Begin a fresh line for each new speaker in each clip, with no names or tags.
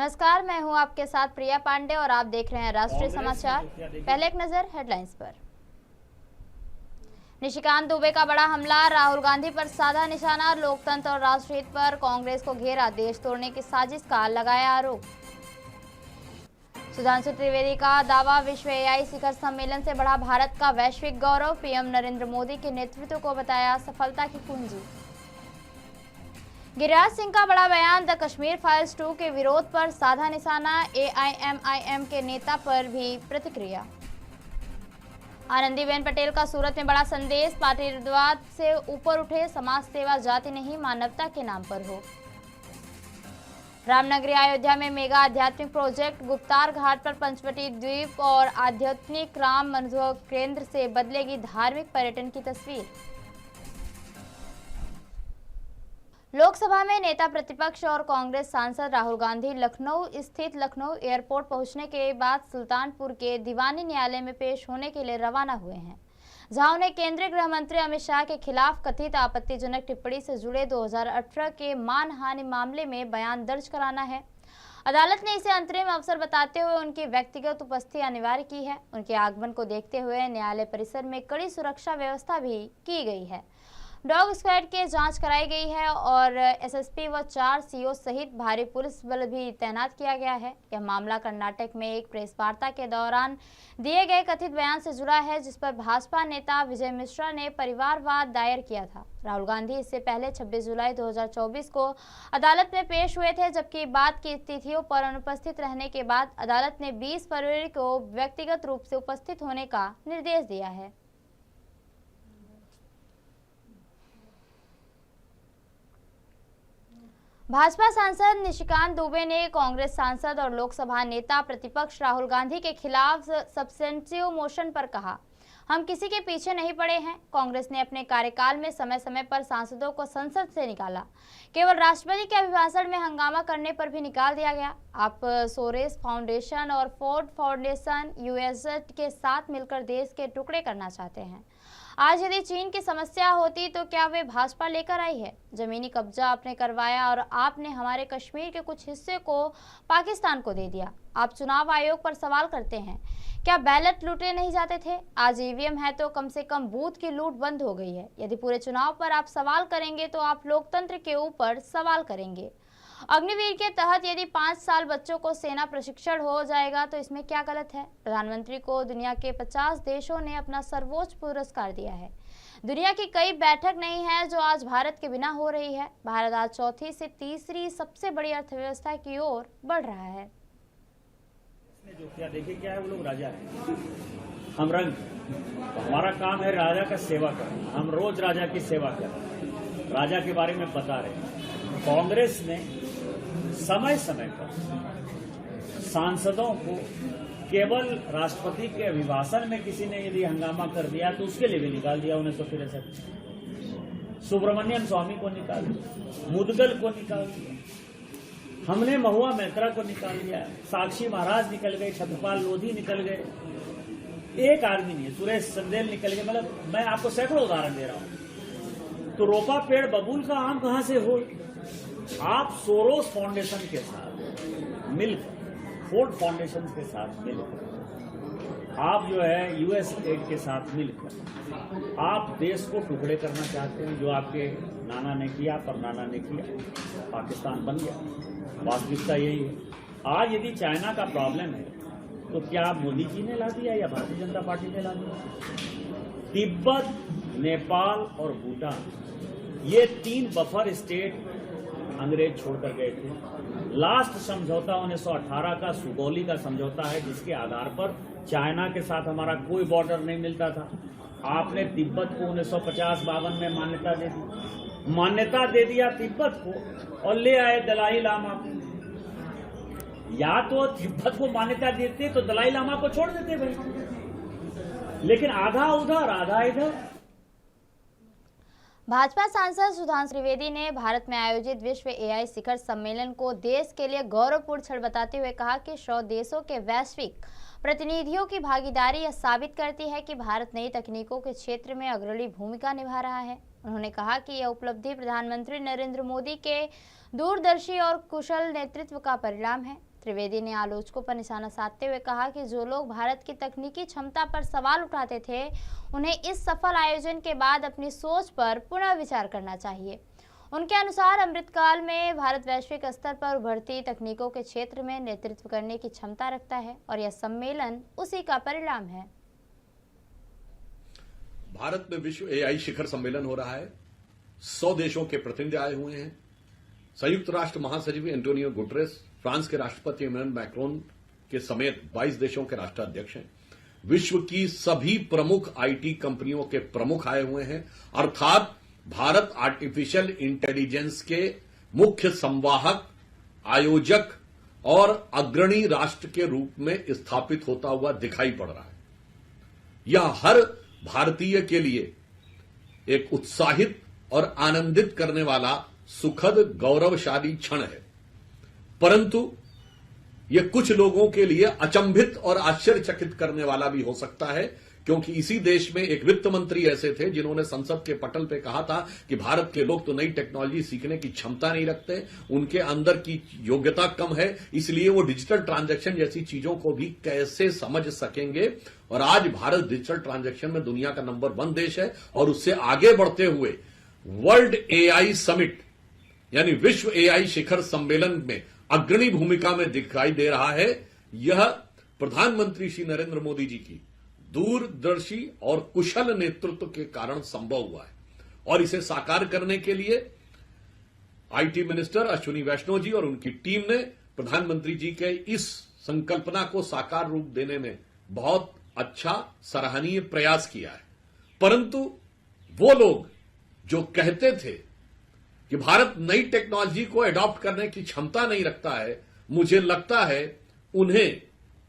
नमस्कार, मैं हूं आपके साथ प्रिया पांडे और आप देख रहे हैं राष्ट्रीय समाचार। पहले एक नजर हेडलाइंस पर। निशिकांत दुबे का बड़ा हमला, राहुल गांधी पर साधा निशाना, लोकतंत्र और राष्ट्रहित पर कांग्रेस को घेरा, देश तोड़ने की साजिश का लगाया आरोप। सुधांशु त्रिवेदी का दावा, विश्व एआई शिखर सम्मेलन से बढ़ा भारत का वैश्विक गौरव, पीएम नरेंद्र मोदी के नेतृत्व को बताया सफलता की कुंजी। गिरिराज सिंह का बड़ा बयान, द कश्मीर फाइल्स 2 के विरोध पर साधा निशाना, एआईएमआईएम के नेता पर भी प्रतिक्रिया। आनंदीबेन पटेल का सूरत में बड़ा संदेश, पार्टीवाद से ऊपर उठे, समाज सेवा जाति नहीं मानवता के नाम पर हो। रामनगरी अयोध्या में मेगा आध्यात्मिक प्रोजेक्ट, गुप्तार घाट पर पंचवटी द्वीप और आध्यात्मिक राम मनोरंजन केंद्र से बदलेगी धार्मिक पर्यटन की तस्वीर। लोकसभा में नेता प्रतिपक्ष और कांग्रेस सांसद राहुल गांधी लखनऊ स्थित लखनऊ एयरपोर्ट पहुंचने के बाद सुल्तानपुर के दीवानी न्यायालय में पेश होने के लिए रवाना हुए हैं, जहां उन्हें केंद्रीय गृह मंत्री अमित शाह के खिलाफ कथित आपत्तिजनक टिप्पणी से जुड़े 2018 के मानहानि मामले में बयान दर्ज कराना है। अदालत ने इसे अंतरिम अवसर बताते हुए उनकी व्यक्तिगत उपस्थिति अनिवार्य की है। उनके आगमन को देखते हुए न्यायालय परिसर में कड़ी सुरक्षा व्यवस्था भी की गई है। डॉग स्क्वाड की जांच कराई गई है और एसएसपी व 4 सीओ सहित भारी पुलिस बल भी तैनात किया गया है। यह मामला कर्नाटक में एक प्रेस वार्ता के दौरान दिए गए कथित बयान से जुड़ा है, जिस पर भाजपा नेता विजय मिश्रा ने परिवारवाद दायर किया था। राहुल गांधी इससे पहले 26 जुलाई 2024 को अदालत में पेश हुए थे, जबकि बाद की तिथियों पर अनुपस्थित रहने के बाद अदालत ने 20 फरवरी को व्यक्तिगत रूप से उपस्थित होने का निर्देश दिया है। भाजपा सांसद निशिकांत दुबे ने कांग्रेस सांसद और लोकसभा नेता प्रतिपक्ष राहुल गांधी के खिलाफ सब्सटेंटिव मोशन पर कहा, हम किसी के पीछे नहीं पड़े हैं। कांग्रेस ने अपने कार्यकाल में समय समय पर सांसदों को संसद से निकाला, केवल राष्ट्रपति के अभिभाषण में हंगामा करने पर भी निकाल दिया गया। आप सोरेस फाउंडेशन और फोर्ड फाउंडेशन यूएसएड के साथ मिलकर देश के टुकड़े करना चाहते हैं। आज यदि चीन की समस्या होती तो क्या वे भाजपा लेकर आई है? जमीनी कब्जा आपने करवाया और आपने हमारे कश्मीर के कुछ हिस्से को पाकिस्तान को दे दिया। आप चुनाव आयोग पर सवाल करते हैं, क्या बैलेट लूटे नहीं जाते थे? आज ईवीएम है तो कम से कम बूथ की लूट बंद हो गई है। यदि पूरे चुनाव पर आप सवाल करेंगे तो आप लोकतंत्र के ऊपर सवाल करेंगे। अग्निवीर के तहत यदि 5 साल बच्चों को सेना प्रशिक्षण हो जाएगा तो इसमें क्या गलत है? प्रधानमंत्री को दुनिया के 50 देशों ने अपना सर्वोच्च पुरस्कार दिया है। दुनिया की कई बैठक नहीं है जो आज भारत के बिना हो रही है। भारत आज चौथी से तीसरी सबसे बड़ी अर्थव्यवस्था की ओर बढ़ रहा है।
जो क्या देखे क्या है, वो लोग राजा है, हम रंग। तो हमारा काम है राजा का सेवा करना। हम रोज राजा की सेवा कर राजा के बारे में बता रहे हैं। कांग्रेस ने समय समय पर सांसदों को केवल राष्ट्रपति के अभिभाषण में किसी ने यदि हंगामा कर दिया तो उसके लिए भी निकाल दिया। 1963 सुब्रमण्यम स्वामी को निकाल दिया, मुदगल को निकाल दिया, हमने महुआ मैत्रा को निकाल दिया, साक्षी महाराज निकल गए, छत्रपाल लोधी निकल गए, एक आदमी नहीं है, सुरेश चंदेल निकल गए। मतलब मैं आपको सैकड़ों उदाहरण दे रहा हूं। तो रोपा पेड़ बबूल का आम कहां से हो? आप सोरोस फाउंडेशन के साथ मिलकर, फोर्ड फाउंडेशन के साथ मिलकर, आप जो है यूएसएड के साथ मिलकर आप देश को टुकड़े करना चाहते हैं। जो आपके नाना ने किया, परनाना ने किया, पाकिस्तान बन गया। वास्तविकता यही है। आज यदि चाइना का प्रॉब्लम है तो क्या मोदी जी ने ला दिया या भारतीय जनता पार्टी ने ला दिया? तिब्बत, नेपाल और भूटान, ये 3 बफर स्टेट अंग्रेज छोड़कर गए थे। लास्ट समझौता 1918 का सुगौली का समझौता है, जिसके आधार पर चाइना के साथ हमारा कोई बॉर्डर नहीं मिलता था। आपने तिब्बत को 1950-52 में मान्यता दे दिया तिब्बत को, और ले आए दलाई लामा को। या तो तिब्बत को मान्यता देते तो दलाई लामा को छोड़ देते भाई, लेकिन आधा उधर आधा इधर।
भाजपा सांसद सुधांशु त्रिवेदी ने भारत में आयोजित विश्व एआई शिखर सम्मेलन को देश के लिए गौरवपूर्ण क्षण बताते हुए कहा कि 100 देशों के वैश्विक प्रतिनिधियों की भागीदारी यह साबित करती है कि भारत नई तकनीकों के क्षेत्र में अग्रणी भूमिका निभा रहा है। उन्होंने कहा कि यह उपलब्धि प्रधानमंत्री नरेंद्र मोदी के दूरदर्शी और कुशल नेतृत्व का परिणाम है। त्रिवेदी ने आलोचकों पर निशाना साधते हुए कहा कि जो लोग भारत की तकनीकी क्षमता पर सवाल उठाते थे, उन्हें इस सफल आयोजन के बाद अपनी सोच पर पुनः विचार करना चाहिए। उनके अनुसार अमृतकाल में भारत वैश्विक स्तर पर उभरती तकनीकों के क्षेत्र में नेतृत्व करने की क्षमता रखता है और यह सम्मेलन उसी का परिणाम है।
भारत में विश्व एआई शिखर सम्मेलन हो रहा है। 100 देशों के प्रतिनिधि आए हुए हैं। संयुक्त राष्ट्र महासचिव एंटोनियो गुटेरेस, फ्रांस के राष्ट्रपति इमैनुअल मैक्रोन के समेत 22 देशों के राष्ट्राध्यक्ष हैं। विश्व की सभी प्रमुख आईटी कंपनियों के प्रमुख आए हुए हैं। अर्थात भारत आर्टिफिशियल इंटेलिजेंस के मुख्य संवाहक, आयोजक और अग्रणी राष्ट्र के रूप में स्थापित होता हुआ दिखाई पड़ रहा है। यह हर भारतीय के लिए एक उत्साहित और आनंदित करने वाला सुखद गौरवशाली क्षण है, परंतु यह कुछ लोगों के लिए अचंभित और आश्चर्यचकित करने वाला भी हो सकता है, क्योंकि इसी देश में एक वित्त मंत्री ऐसे थे जिन्होंने संसद के पटल पे कहा था कि भारत के लोग तो नई टेक्नोलॉजी सीखने की क्षमता नहीं रखते, उनके अंदर की योग्यता कम है, इसलिए वो डिजिटल ट्रांजैक्शन जैसी चीजों को भी कैसे समझ सकेंगे। और आज भारत डिजिटल ट्रांजैक्शन में दुनिया का नंबर 1 देश है और उससे आगे बढ़ते हुए वर्ल्ड एआई समिट यानी विश्व एआई शिखर सम्मेलन में अग्रणी भूमिका में दिखाई दे रहा है। यह प्रधानमंत्री श्री नरेंद्र मोदी जी की दूरदर्शी और कुशल नेतृत्व के कारण संभव हुआ है और इसे साकार करने के लिए आईटी मिनिस्टर अश्विनी वैष्णव जी और उनकी टीम ने प्रधानमंत्री जी के इस संकल्पना को साकार रूप देने में बहुत अच्छा सराहनीय प्रयास किया है। परंतु वो लोग जो कहते थे कि भारत नई टेक्नोलॉजी को एडॉप्ट करने की क्षमता नहीं रखता है, मुझे लगता है उन्हें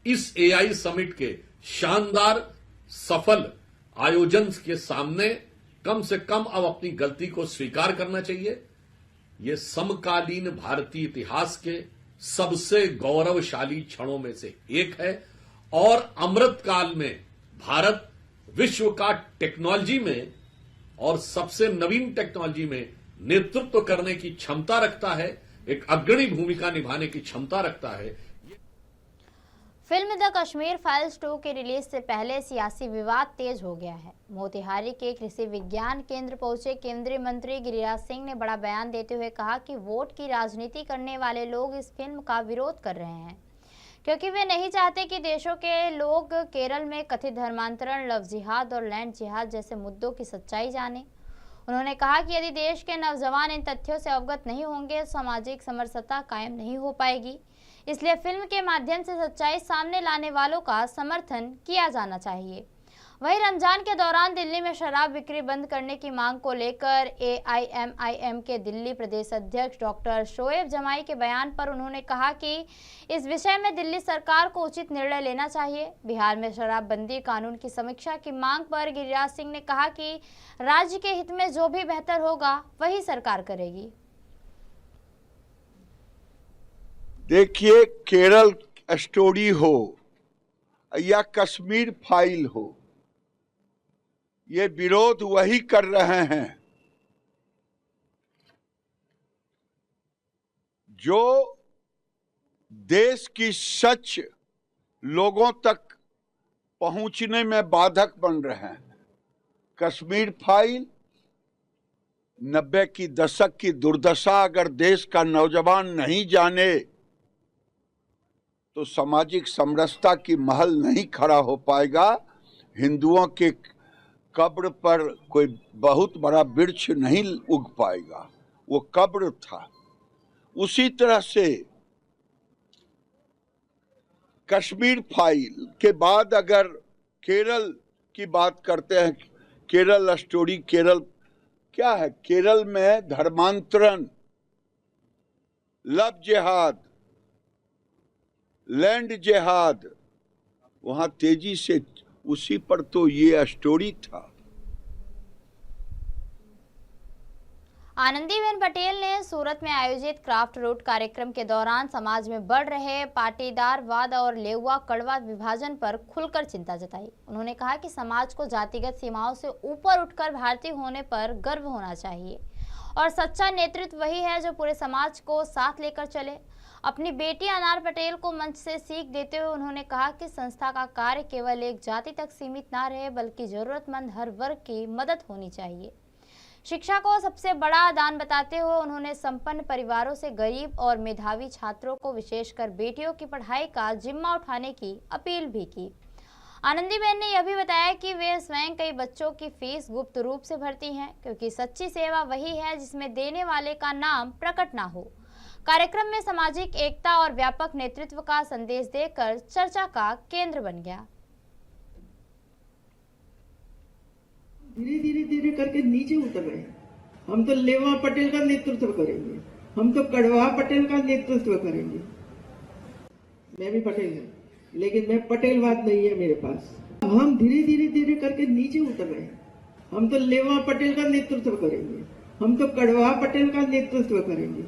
इस एआई समिट के शानदार सफल आयोजन के सामने कम से कम अब अपनी गलती को स्वीकार करना चाहिए। यह समकालीन भारतीय इतिहास के सबसे गौरवशाली क्षणों में से एक है और अमृतकाल में भारत विश्व का टेक्नोलॉजी में और सबसे नवीन टेक्नोलॉजी में नेतृत्व करने की क्षमता रखता है, एक अग्रणी भूमिका निभाने की क्षमता रखता है।
फिल्म द कश्मीर फाइल्स 2 के रिलीज से पहले सियासी विवाद तेज हो गया है। मोतिहारी के कृषि विज्ञान केंद्र पहुंचे केंद्रीय मंत्री गिरिराज सिंह ने बड़ा बयान देते हुए कहा कि वोट की राजनीति करने वाले लोग इस फिल्म का विरोध कर रहे हैं क्योंकि वे नहीं चाहते कि देशों के लोग केरल में कथित धर्मांतरण, लव जिहाद और लैंड जिहाद जैसे मुद्दों की सच्चाई जाने। उन्होंने कहा कि यदि देश के नौजवान इन तथ्यों से अवगत नहीं होंगे, सामाजिक समरसता कायम नहीं हो पाएगी। इसलिए फिल्म के माध्यम से सच्चाई सामने लाने वालों का समर्थन किया जाना चाहिए। वहीं रमजान के दौरान दिल्ली में शराब बिक्री बंद करने की मांग को लेकर AIMIM के दिल्ली प्रदेश अध्यक्ष डॉक्टर शोएब जमाई के बयान पर उन्होंने कहा कि इस विषय में दिल्ली सरकार को उचित निर्णय लेना चाहिए। बिहार में शराबबंदी कानून की समीक्षा की मांग पर गिरिराज सिंह ने कहा कि राज्य के हित में जो भी बेहतर होगा वही सरकार करेगी।
देखिए, केरल स्टोरी हो या कश्मीर फाइल हो, ये विरोध वही कर रहे हैं जो देश की सच लोगों तक पहुंचने में बाधक बन रहे हैं। कश्मीर फाइल 90 की दशक की दुर्दशा अगर देश का नौजवान नहीं जाने तो सामाजिक समरसता की महल नहीं खड़ा हो पाएगा। हिंदुओं के कब्र पर कोई बहुत बड़ा वृक्ष नहीं उग पाएगा, वो कब्र था। उसी तरह से कश्मीर फाइल के बाद अगर केरल की बात करते हैं, केरल स्टोरी, केरल क्या है? केरल में धर्मांतरण, लव जिहाद, लैंड जिहाद, वहां तेजी से उसी पर तो ये स्टोरी था।
आनंदीबेन पटेल ने सूरत में आयोजित क्राफ्ट रोड कार्यक्रम के दौरान समाज में बढ़ रहे पाटीदारवाद और लेउआ कड़वा विभाजन पर खुलकर चिंता जताई। उन्होंने कहा कि समाज को जातिगत सीमाओं से ऊपर उठकर भारतीय होने पर गर्व होना चाहिए और सच्चा नेतृत्व वही है जो पूरे समाज को साथ लेकर चले। अपनी बेटी अनार पटेल को मंच से सीख देते हुए उन्होंने कहा कि संस्था का कार्य केवल एक जाति तक सीमित ना रहे, बल्कि जरूरतमंद हर वर्ग की मदद होनी चाहिए। शिक्षा को सबसे बड़ा दान बताते हुए उन्होंने संपन्न परिवारों से गरीब और मेधावी छात्रों को, विशेषकर बेटियों की पढ़ाई का जिम्मा उठाने की अपील भी की। आनंदीबेन ने यह भी बताया कि वे स्वयं कई बच्चों की फीस गुप्त रूप से भरती हैं, क्योंकि सच्ची सेवा वही है जिसमें देने वाले का नाम प्रकट ना हो। कार्यक्रम में सामाजिक एकता और व्यापक नेतृत्व का संदेश देकर चर्चा का केंद्र बन गया।
धीरे धीरे धीरे करके नीचे उतर रहे हैं। हम तो लेवा पटेल का नेतृत्व करेंगे, हम तो कड़वा पटेल का नेतृत्व करेंगे। मैं भी पटेल हूं, लेकिन मैं पटेलवाद नहीं है मेरे पास। हम धीरे धीरे धीरे करके नीचे उतर रहे हैं। हम तो लेवा पटेल का नेतृत्व करेंगे, हम तो कड़वा पटेल का नेतृत्व करेंगे।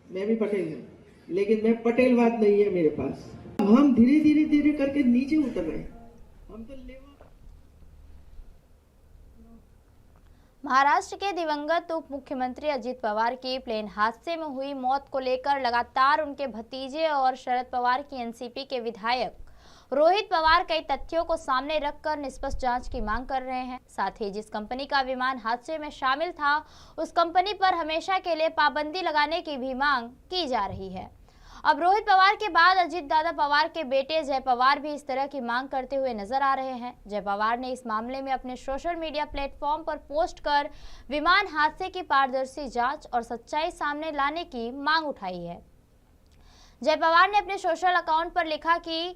मैं भी पटेल हूं, लेकिन मैं पटेलवाद नहीं है मेरे पास। हम धीरे धीरे धीरे करके नीचे उतर रहे हैं। हम तो लेवा
महाराष्ट्र के दिवंगत उप मुख्यमंत्री अजित पवार की प्लेन हादसे में हुई मौत को लेकर लगातार उनके भतीजे और शरद पवार की एनसीपी के विधायक रोहित पवार कई तथ्यों को सामने रखकर निष्पक्ष जांच की मांग कर रहे हैं। साथ ही जिस कंपनी का विमान हादसे में शामिल था, उस कंपनी पर हमेशा के लिए पाबंदी लगाने की भी मांग की जा रही है। अब रोहित पवार के बाद अजित दादा पवार के बेटे जय पवार भी इस तरह की मांग करते हुए नजर आ रहे हैं। जय पवार ने इस मामले में अपने सोशल मीडिया प्लेटफॉर्म पर पोस्ट कर विमान हादसे की पारदर्शी जांच और सच्चाई सामने लाने की मांग उठाई है। जय पवार ने अपने सोशल अकाउंट पर लिखा कि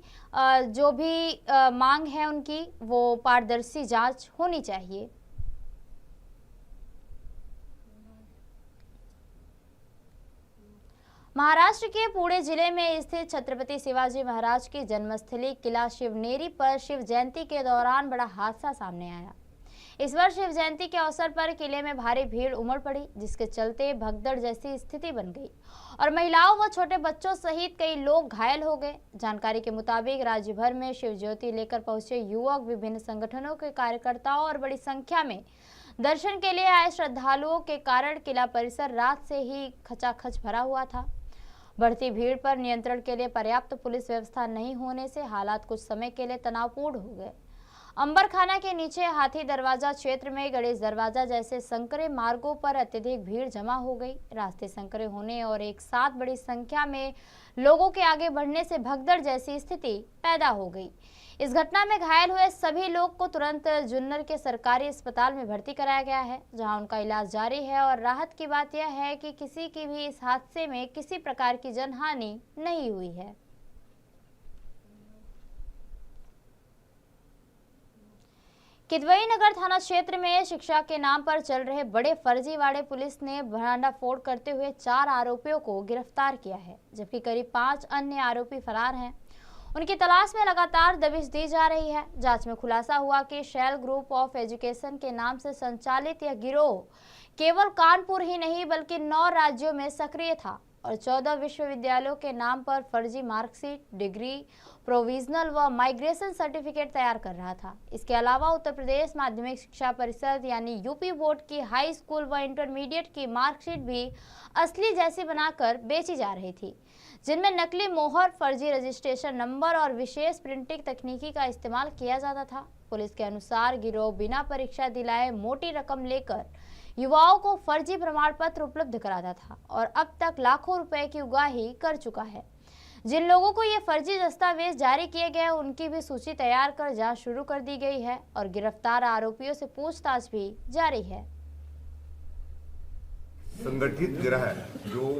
जो भी मांग है उनकी, वो पारदर्शी जांच होनी चाहिए। महाराष्ट्र के पुणे जिले में स्थित छत्रपति शिवाजी महाराज की जन्मस्थली किला शिवनेरी पर शिव जयंती के दौरान बड़ा हादसा सामने आया। इस वर्ष शिव जयंती के अवसर पर किले में भारी भीड़ उमड़ पड़ी, जिसके चलते भगदड़ जैसी स्थिति बन गई और महिलाओं व छोटे बच्चों सहित कई लोग घायल हो गए। जानकारी के मुताबिक राज्य भर में शिव ज्योति लेकर पहुंचे युवक, विभिन्न संगठनों के कार्यकर्ताओं और बड़ी संख्या में दर्शन के लिए आए श्रद्धालुओं के कारण किला परिसर रात से ही खचाखच भरा हुआ था। बढ़ती भीड़ पर नियंत्रण के लिए पर्याप्त पुलिस व्यवस्था नहीं होने से हालात कुछ समय के लिए तनावपूर्ण हो गए। अंबरखाना के नीचे हाथी दरवाजा क्षेत्र में गणेश दरवाजा जैसे संकरे मार्गों पर अत्यधिक भीड़ जमा हो गई। रास्ते संकरे होने और एक साथ बड़ी संख्या में लोगों के आगे बढ़ने से भगदड़ जैसी स्थिति पैदा हो गई। इस घटना में घायल हुए सभी लोग को तुरंत जुन्नर के सरकारी अस्पताल में भर्ती कराया गया है, जहां उनका इलाज जारी है। और राहत की बात यह है कि किसी की भी इस हादसे में किसी प्रकार की जनहानि नहीं हुई है। किदवई नगर थाना क्षेत्र में शिक्षा के नाम पर चल रहे बड़े फर्जीवाड़े पुलिस ने भंडाफोड़ करते हुए 4 आरोपियों को गिरफ्तार किया है, जबकि करीब 5 अन्य आरोपी फरार हैं। उनकी तलाश में लगातार दबिश दी जा रही है। जांच में खुलासा हुआ कि शैल ग्रुप ऑफ एजुकेशन के नाम से संचालित यह गिरोह केवल कानपुर ही नहीं बल्कि 9 राज्यों में सक्रिय था और 14 विश्वविद्यालयों के नाम पर फर्जी मार्कशीट, डिग्री, प्रोविजनल व माइग्रेशन सर्टिफिकेट तैयार कर रहा था। इसके अलावा उत्तर प्रदेश माध्यमिक शिक्षा परिषद यानी यूपी बोर्ड की हाई स्कूल व इंटरमीडिएट की मार्कशीट भी असली जैसी बनाकर बेची जा रही थी, जिनमें नकली मोहर, फर्जी रजिस्ट्रेशन नंबर और विशेष प्रिंटिंग तकनीकी का इस्तेमाल किया जाता था। पुलिस के अनुसार गिरोह बिना परीक्षा दिलाए मोटी रकम लेकर युवाओं को फर्जी प्रमाण पत्र उपलब्ध कराता था और अब तक लाखों रुपए की उगाही कर चुका है। जिन लोगों को ये फर्जी दस्तावेज जारी किए गए उनकी भी सूची तैयार कर जांच शुरू कर दी गई है और गिरफ्तार आरोपियों से पूछताछ भी जारी है।
संगठित गिरोह जो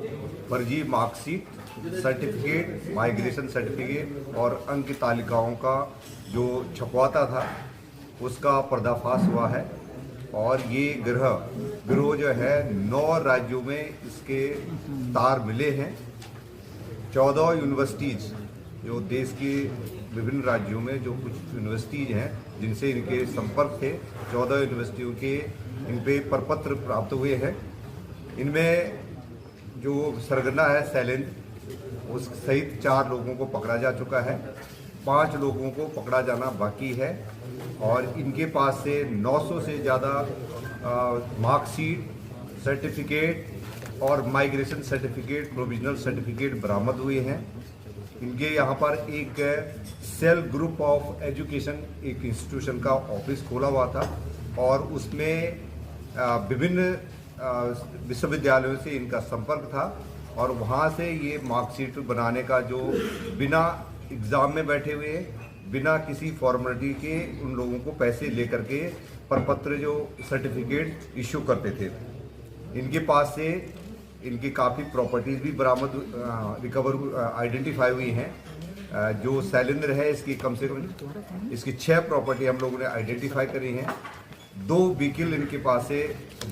फर्जी मार्कशीट, सर्टिफिकेट, माइग्रेशन सर्टिफिकेट और अंक तालिकाओं का जो छपवाता था, उसका पर्दाफाश हुआ है। और ये गिरोह जो है 9 राज्यों में इसके तार मिले हैं। 14 यूनिवर्सिटीज जो देश के विभिन्न राज्यों में जो कुछ यूनिवर्सिटीज हैं जिनसे इनके संपर्क थे, 14 यूनिवर्सिटियों के इन पे प्रपत्र प्राप्त हुए हैं। इनमें जो सरगना है सैलेंट, उस सहित 4 लोगों को पकड़ा जा चुका है। 5 लोगों को पकड़ा जाना बाकी है और इनके पास से 900 से ज़्यादा मार्कशीट, सर्टिफिकेट और माइग्रेशन सर्टिफिकेट, प्रोविजनल सर्टिफिकेट बरामद हुए हैं। इनके यहाँ पर एक सेल ग्रुप ऑफ एजुकेशन एक इंस्टीट्यूशन का ऑफिस खोला हुआ था और उसमें विभिन्न विश्वविद्यालयों से इनका संपर्क था और वहाँ से ये मार्कशीट बनाने का जो बिना एग्ज़ाम में बैठे हुए, बिना किसी फॉर्मेलिटी के उन लोगों को पैसे लेकर के प्रपत्र जो सर्टिफिकेट इशू करते थे। इनके पास से इनकी काफ़ी प्रॉपर्टीज़ भी बरामद रिकवर आइडेंटिफाई हुई हैं। जो शैलेंद्र है इसकी कम से कम इसकी 6 प्रॉपर्टी हम लोगों ने आइडेंटिफाई करी हैं। 2 व्हीकल इनके पास से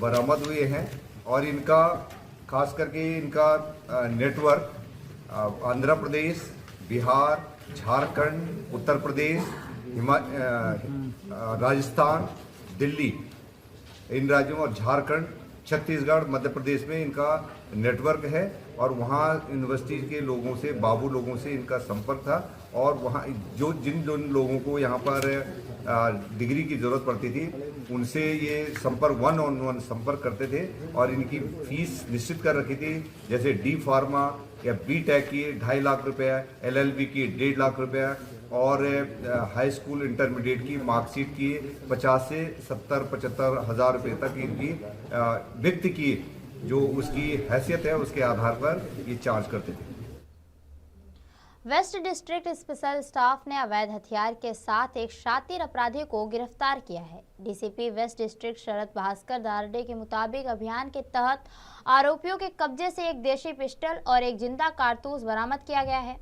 बरामद हुए हैं और इनका खास करके इनका नेटवर्क आंध्र प्रदेश, बिहार, झारखंड, उत्तर प्रदेश, राजस्थान, दिल्ली, इन राज्यों और झारखंड, छत्तीसगढ़, मध्य प्रदेश में इनका नेटवर्क है और वहाँ यूनिवर्सिटी के लोगों से, बाबू लोगों से इनका संपर्क था और वहाँ जिन लोगों को यहाँ पर डिग्री की ज़रूरत पड़ती थी उनसे ये संपर्क 1-on-1 संपर्क करते थे और इनकी फीस निश्चित कर रखी थी। जैसे डी फार्मा या B.Tech की 2.5 लाख रुपया, LLB की 1.5 लाख रुपया और हाई स्कूल इंटरमीडिएट की मार्कशीट की 50 से 70-75 हज़ार रुपये तक इनकी व्यक्ति की जो उसकी हैसियत है उसके आधार पर ये चार्ज करते थे।
वेस्ट डिस्ट्रिक्ट स्पेशल स्टाफ ने अवैध हथियार के साथ एक शातिर अपराधी को गिरफ्तार किया है। डीसीपी वेस्ट डिस्ट्रिक्ट शरद भास्कर दारडे के मुताबिक अभियान के तहत आरोपियों के कब्जे से एक देशी पिस्टल और एक जिंदा कारतूस बरामद किया गया है।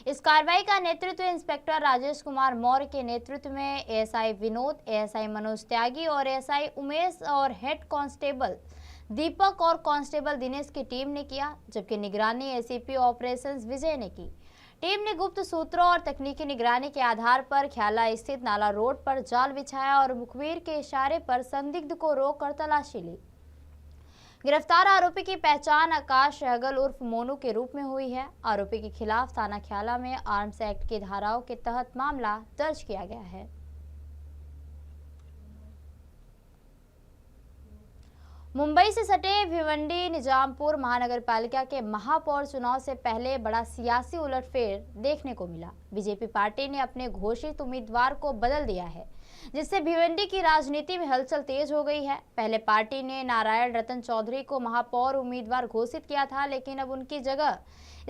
इस कार्रवाई का नेतृत्व इंस्पेक्टर राजेश कुमार मौर्य के नेतृत्व में एएसआई विनोद, एएसआई मनोज त्यागी और एएसआई उमेश और हेड कांस्टेबल दीपक और कांस्टेबल दिनेश की टीम ने किया, जबकि निगरानी एसीपी ऑपरेशंस विजय ने की। टीम ने गुप्त सूत्रों और तकनीकी निगरानी के आधार पर ख्याला स्थित नाला रोड पर जाल बिछाया और मुखबिर के इशारे पर संदिग्ध को रोककर तलाशी ली। गिरफ्तार आरोपी की पहचान आकाश सहगल उर्फ मोनू के रूप में हुई है। आरोपी के खिलाफ थाना ख्याला में आर्म्स एक्ट की धाराओं के तहत मामला दर्ज किया गया है। मुंबई से सटे भिवंडी निजामपुर महानगर पालिका के महापौर चुनाव से पहले बड़ा सियासी उलटफेर देखने को मिला। बीजेपी पार्टी ने अपने घोषित उम्मीदवार को बदल दिया है, जिससे भिवंडी की राजनीति में हलचल तेज हो गई है। पहले पार्टी ने नारायण रतन चौधरी को महापौर उम्मीदवार घोषित किया था, लेकिन अब उनकी जगह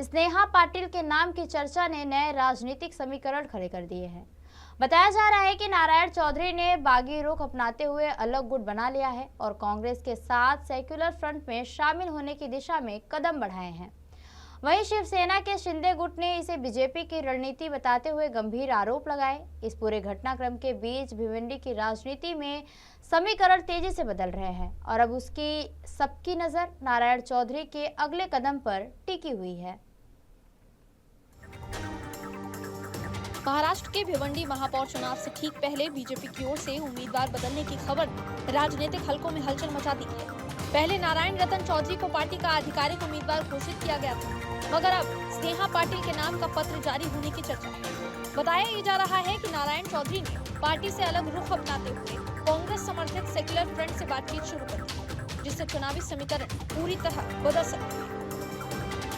स्नेहा पाटिल के नाम की चर्चा ने नए राजनीतिक समीकरण खड़े कर दिए हैं। बताया जा रहा है कि नारायण चौधरी ने बागी रुख अपनाते हुए अलग गुट बना लिया है और कांग्रेस के साथ सेक्युलर फ्रंट में शामिल होने की दिशा में कदम बढ़ाए हैं। वहीं शिवसेना के शिंदे गुट ने इसे बीजेपी की रणनीति बताते हुए गंभीर आरोप लगाए। इस पूरे घटनाक्रम के बीच भिवंडी की राजनीति में समीकरण तेजी से बदल रहे हैं और अब उसकी सबकी नजर नारायण चौधरी के अगले कदम पर टिकी हुई है।
महाराष्ट्र के भिवंडी महापौर चुनाव से ठीक पहले बीजेपी की ओर से उम्मीदवार बदलने की खबर राजनीतिक हलकों में हलचल मचा दी है। पहले नारायण रतन चौधरी को पार्टी का आधिकारिक उम्मीदवार घोषित किया गया था, मगर अब स्नेहा पाटिल के नाम का पत्र जारी होने की चर्चा है। बताया ये जा रहा है कि नारायण चौधरी ने पार्टी से अलग रुख अपनाते हुए कांग्रेस समर्थित सेक्युलर फ्रंट से बातचीत शुरू कर दी, जिससे चुनावी समीकरण पूरी तरह बदल सकते हैं।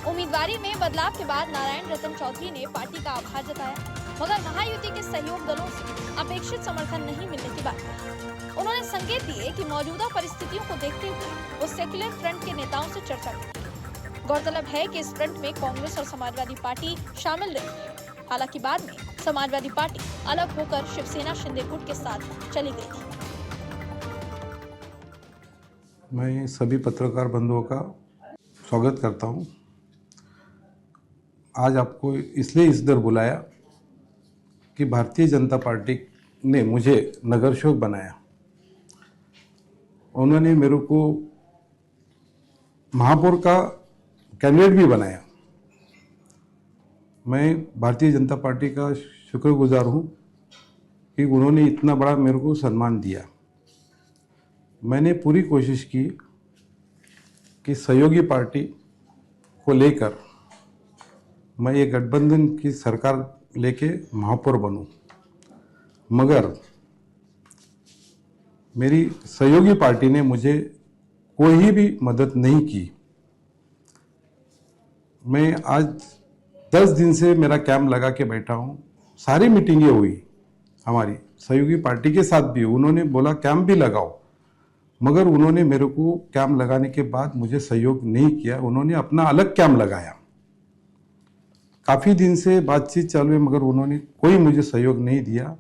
उम्मीदवारी में बदलाव के बाद नारायण रतन चौधरी ने पार्टी का आभार जताया, मगर महायुति के सहयोग दलों से अपेक्षित समर्थन नहीं मिलने की बात कही। उन्होंने संकेत दिए कि मौजूदा परिस्थितियों को देखते हुए वो सेक्युलर फ्रंट के नेताओं से चर्चा करेंगे। गौरतलब है कि इस फ्रंट में कांग्रेस और समाजवादी पार्टी शामिल रही है। हालांकि बाद में समाजवादी पार्टी अलग होकर शिवसेना शिंदे गुट के साथ चली गई थी।
मैं सभी पत्रकार बंधुओं का स्वागत करता हूं। आज आपको इसलिए इस दर बुलाया कि भारतीय जनता पार्टी ने मुझे नगर सेवक बनाया। उन्होंने मेरे को महापौर का कैंडिडेट भी बनाया। मैं भारतीय जनता पार्टी का शुक्रगुजार हूँ कि उन्होंने इतना बड़ा मेरे को सम्मान दिया। मैंने पूरी कोशिश की कि सहयोगी पार्टी को लेकर मैं ये गठबंधन की सरकार लेके महापौर बनूं, मगर मेरी सहयोगी पार्टी ने मुझे कोई भी मदद नहीं की। मैं आज 10 दिन से मेरा कैंप लगा के बैठा हूँ। सारी मीटिंगें हुई हमारी सहयोगी पार्टी के साथ भी, उन्होंने बोला कैंप भी लगाओ, मगर उन्होंने मेरे को कैंप लगाने के बाद मुझे सहयोग नहीं किया। उन्होंने अपना अलग कैंप लगाया। काफ़ी दिन से बातचीत चालू है, मगर उन्होंने कोई मुझे सहयोग नहीं दिया।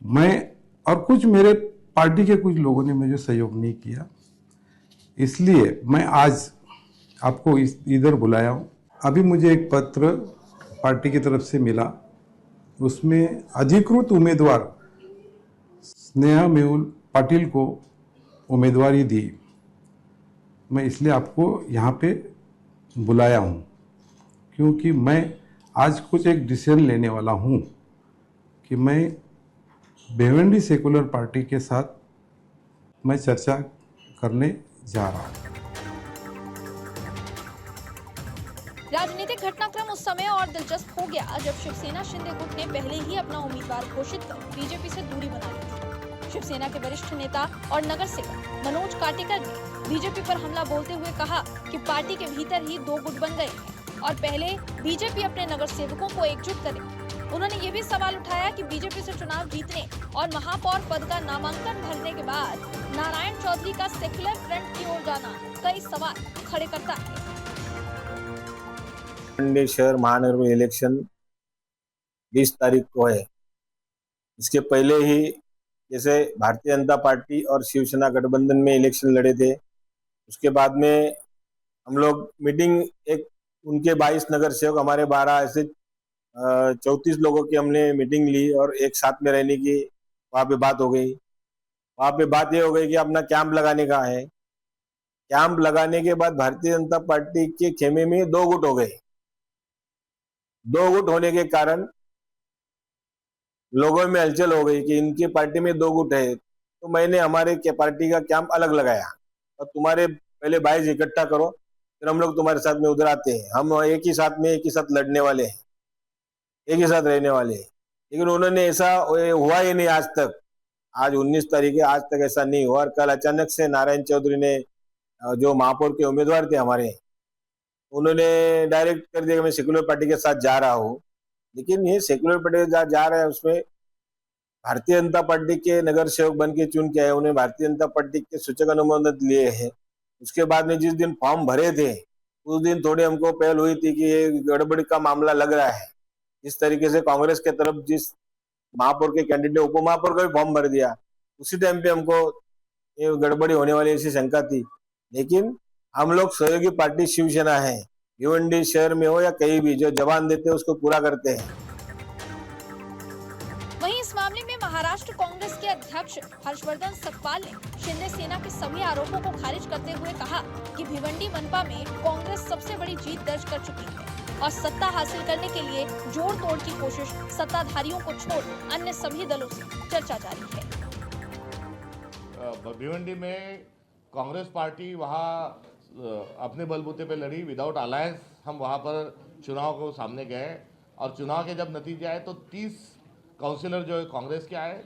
मैं और कुछ मेरे पार्टी के कुछ लोगों ने मुझे सहयोग नहीं किया, इसलिए मैं आज आपको इधर बुलाया हूँ। अभी मुझे एक पत्र पार्टी की तरफ से मिला, उसमें अधिकृत उम्मीदवार स्नेहा मेहुल पाटिल को उम्मीदवारी दी। मैं इसलिए आपको यहाँ पे बुलाया हूँ, क्योंकि मैं आज कुछ एक डिसीजन लेने वाला हूँ कि मैं भिवंडी सेकुलर पार्टी के साथ मैं चर्चा करने जा रहा हूँ।
राजनीतिक घटनाक्रम उस समय और दिलचस्प हो गया जब शिवसेना शिंदे गुट ने पहले ही अपना उम्मीदवार घोषित कर बीजेपी से दूरी बना ली थी। शिवसेना के वरिष्ठ नेता और नगर सेवक मनोज काटेकर ने बीजेपी पर हमला बोलते हुए कहा कि पार्टी के भीतर ही दो गुट बन गए हैं और पहले बीजेपी अपने नगर सेवकों को एकजुट करे। उन्होंने ये भी सवाल उठाया कि बीजेपी से चुनाव जीतने और महापौर पद का नामांकन भरने के बाद नारायण चौधरी का सेक्युलर फ्रंट की ओर जाना कई सवाल खड़े करता है।
भिवंडी शहर महानगर में इलेक्शन 20 तारीख को है। इसके पहले ही जैसे भारतीय जनता पार्टी और शिवसेना गठबंधन में इलेक्शन लड़े थे, उसके बाद में हम लोग मीटिंग एक उनके 22 नगर सेवक हमारे 12 ऐसे 34 लोगों की हमने मीटिंग ली और एक साथ में रहने की वहाँ पे बात हो गई। वहाँ पे बात ये हो गई कि अपना कैंप लगाने का है। कैंप लगाने के बाद भारतीय जनता पार्टी के खेमे में दो गुट हो गए। दो गुट होने के कारण लोगों में हलचल हो गई कि इनकी पार्टी में दो गुट है, तो मैंने हमारे पार्टी का कैंप अलग लगाया और तुम्हारे पहले 22 इकट्ठा करो, फिर हम लोग तुम्हारे साथ में उधर आते हैं। हम एक ही साथ लड़ने वाले हैं, एक ही साथ रहने वाले हैं। लेकिन उन्होंने ऐसा हुआ ही नहीं आज तक। आज 19 तारीख है, आज तक ऐसा नहीं हुआ। और कल अचानक से नारायण चौधरी ने, जो महापौर के उम्मीदवार थे हमारे, उन्होंने डायरेक्ट कर दिया कि मैं सेकुलर पार्टी के साथ जा रहा हूँ। लेकिन ये सेकुलर पार्टी के साथ जा रहे हैं, उसमें भारतीय जनता पार्टी के नगर सेवक बन के चुन के आए, उन्हें भारतीय जनता पार्टी के सूचक अनुमोदन लिए हैं। उसके बाद में जिस दिन फॉर्म भरे थे, उस दिन थोड़ी हमको पहल हुई थी कि ये गड़बड़ी का मामला लग रहा है। इस तरीके से कांग्रेस के तरफ जिस महापौर के कैंडिडेट उप महापौर का भी फॉर्म भर दिया, उसी टाइम पे हमको ये गड़बड़ी होने वाली ऐसी शंका थी। लेकिन हम लोग सहयोगी पार्टी शिवसेना है, भिवंडी शहर में हो या कहीं भी, जो जवान देते हैं उसको पूरा करते हैं।
वहीं इस मामले में महाराष्ट्र कांग्रेस के अध्यक्ष हर्षवर्धन सकपाल ने शिंदे सेना के सभी आरोपों को खारिज करते हुए कहा कि भिवंडी मनपा में कांग्रेस सबसे बड़ी जीत दर्ज कर चुकी है और सत्ता हासिल करने के लिए जोड़ तोड़ की कोशिश सत्ताधारियों को छोड़ अन्य सभी दलों से चर्चा जारी है।
भिवंडी में कांग्रेस पार्टी वहाँ अपने बलबूते पे लड़ी, विदाउट अलायंस हम वहाँ पर चुनाव को सामने गए और चुनाव के जब नतीजे आए तो 30 काउंसिलर जो है कांग्रेस के आए।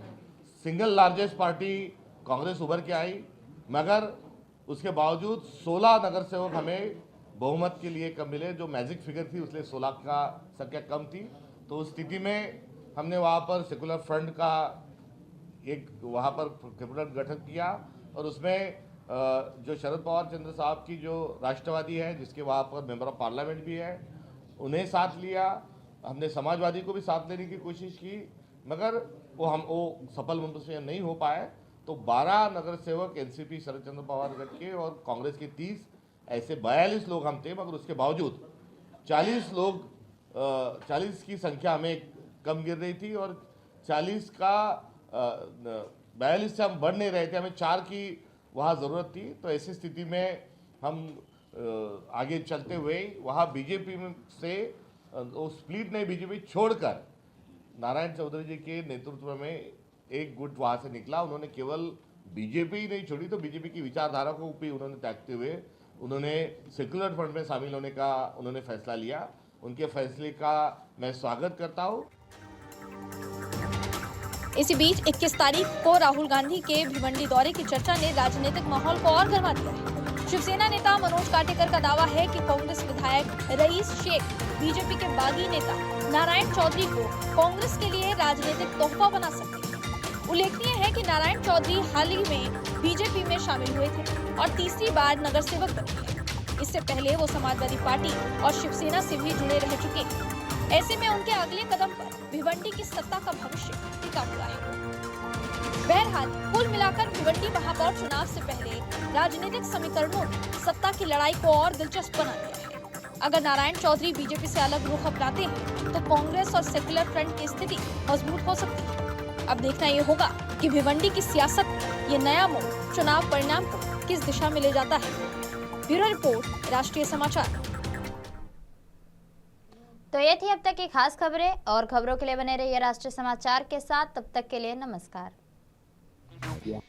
सिंगल लार्जेस्ट पार्टी कांग्रेस उभर के आई, मगर उसके बावजूद 16 नगर सेवक हमें बहुमत के लिए कम मिले, जो मैजिक फिगर थी उसलिए 16 का संख्या कम थी। तो उस स्थिति में हमने वहाँ पर सेकुलर फ्रंट का एक वहाँ पर कैबिनेट गठन किया और उसमें जो शरद पवार चंद्र साहब की जो राष्ट्रवादी है, जिसके वहाँ पर मेंबर ऑफ पार्लियामेंट भी है, उन्हें साथ लिया। हमने समाजवादी को भी साथ लेने की कोशिश की, मगर वो सफल मुंतशिर नहीं हो पाए। तो 12 नगर सेवक एनसीपी शरद चंद्र पवार गठ के और कांग्रेस के 30 ऐसे 42 लोग हम थे, मगर उसके बावजूद 40 की संख्या हमें कम गिर रही थी और 40 का 42 से हम बढ़ नहीं रहे थे, हमें 4 की वहाँ ज़रूरत थी। तो ऐसी स्थिति में हम आगे चलते हुए वहाँ बीजेपी से वो स्प्लिट नहीं, बीजेपी छोड़कर नारायण चौधरी जी के नेतृत्व में एक गुट वहाँ से निकला। उन्होंने केवल बीजेपी ही नहीं छोड़ी, तो बीजेपी की विचारधारा को भी उन्होंने त्यागते हुए उन्होंने सेकुलर फ्रंट में शामिल होने का उन्होंने फैसला लिया। उनके फैसले का मैं स्वागत करता हूँ।
इसी बीच 21 तारीख को राहुल गांधी के भिवंडी दौरे की चर्चा ने राजनीतिक माहौल को और गर्मा दिया है। शिवसेना नेता मनोज काटेकर का दावा है कि कांग्रेस विधायक रईस शेख बीजेपी के बागी नेता नारायण चौधरी को कांग्रेस के लिए राजनीतिक तोहफा बना सकते हैं। उल्लेखनीय है कि नारायण चौधरी हाल ही में बीजेपी में शामिल हुए थे और तीसरी बार नगर सेवक बने हैं। इससे पहले वो समाजवादी पार्टी और शिवसेना से भी जुड़े रह चुके हैं। ऐसे में उनके अगले कदम पर भिवंडी की सत्ता का भविष्य टिका हुआ है। बहरहाल कुल मिलाकर भिवंडी महापौर चुनाव से पहले राजनीतिक समीकरणों ने सत्ता की लड़ाई को और दिलचस्प बना दिया है। अगर नारायण चौधरी बीजेपी से अलग रुख अपनाते हैं तो कांग्रेस और सेक्युलर फ्रंट की स्थिति मजबूत हो सकती है। अब देखना ये होगा कि भिवंडी की सियासत में ये नया मोड़ चुनाव परिणाम को किस दिशा में ले जाता है। ब्यूरो रिपोर्ट, राष्ट्रीय समाचार।
तो ये थी अब तक की खास खबरें, और खबरों के लिए बने रहिए राष्ट्रीय समाचार के साथ। तब तक के लिए नमस्कार।
Yeah.